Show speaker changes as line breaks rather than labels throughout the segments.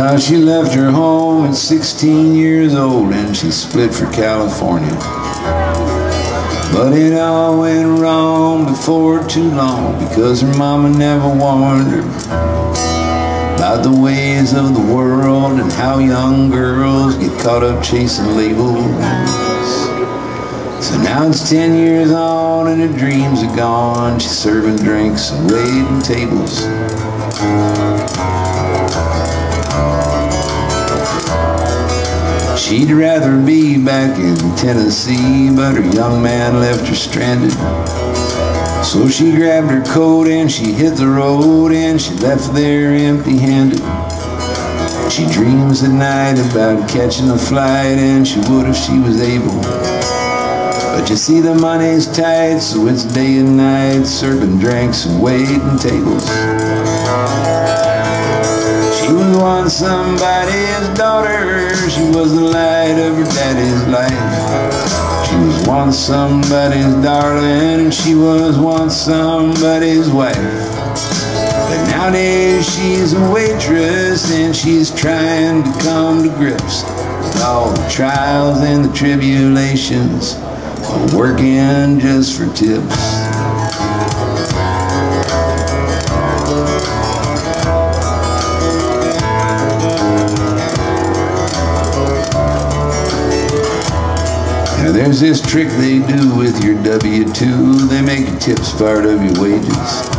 Well, she left her home at 16 years old and she split for California. But it all went wrong before too long, because her mama never warned her about the ways of the world and how young girls get caught up chasing labels. So now it's 10 years on and her dreams are gone. She's serving drinks and waiting tables. She'd rather be back in Tennessee, but her young man left her stranded. So she grabbed her coat and she hit the road, and she left there empty-handed. She dreams at night about catching a flight, and she would if she was able. But you see, the money's tight, so it's day and night, serving drinks and waiting tables. She was once somebody's daughter. She was the light of her daddy's life. She was once somebody's darling. She was once somebody's wife. But nowadays she's a waitress, and she's trying to come to grips with all the trials and the tribulations of working just for tips. Now there's this trick they do with your W-2. They make your tips part of your wages.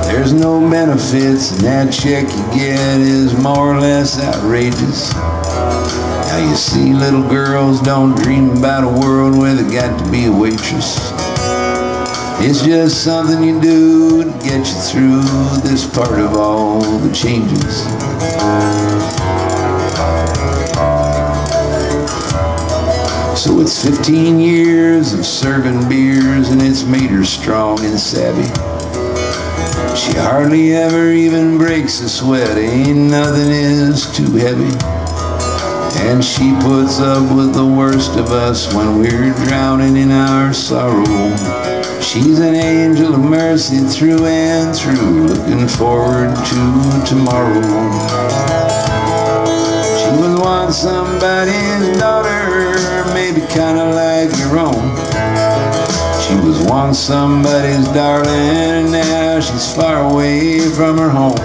There's no benefits, and that check you get is more or less outrageous. Now you see, little girls don't dream about a world where they got to be a waitress. It's just something you do to get you through this part of all the changes. So it's 15 years of serving beers, and it's made her strong and savvy. She hardly ever even breaks a sweat. Ain't nothing is too heavy. And she puts up with the worst of us when we're drowning in our sorrow. She's an angel of mercy through and through, looking forward to tomorrow. She was once somebody's daughter, maybe kinda like your own. She was once somebody's darling, and now she's far away from her home.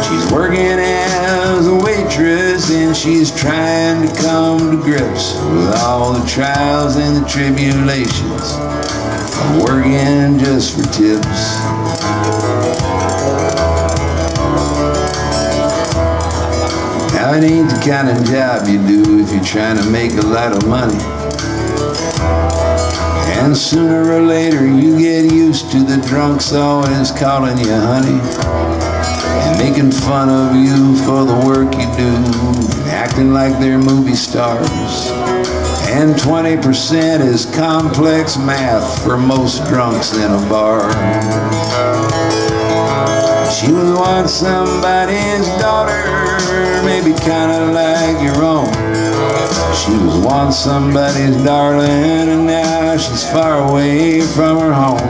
She's working as a waitress, and she's trying to come to grips with all the trials and the tribulations of working just for tips. Now it ain't the kind of job you do if you're trying to make a lot of money. And sooner or later you get used to the drunks always calling you honey, and making fun of you for the work you do, and acting like they're movie stars. And 20% is complex math for most drunks in a bar. She was once somebody's daughter, maybe kinda like your own. She was once somebody's darling, and now she's far away from her home.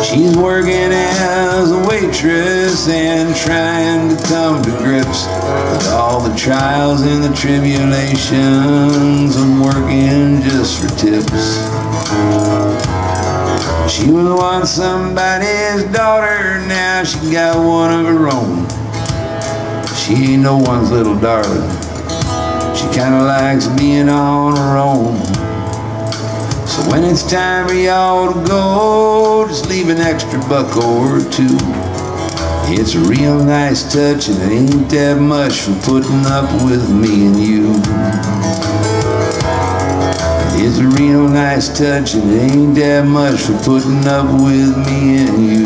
She's working as a waitress and trying to come to grips with all the trials and the tribulations of working just for tips. She was once somebody's daughter, now she got one of her own. She ain't no one's little darling. She kinda likes being on her own. So when it's time for y'all to go, just leave an extra buck or two. It's a real nice touch, and it ain't that much for putting up with me and you. It's a real nice touch, and it ain't that much for putting up with me and you.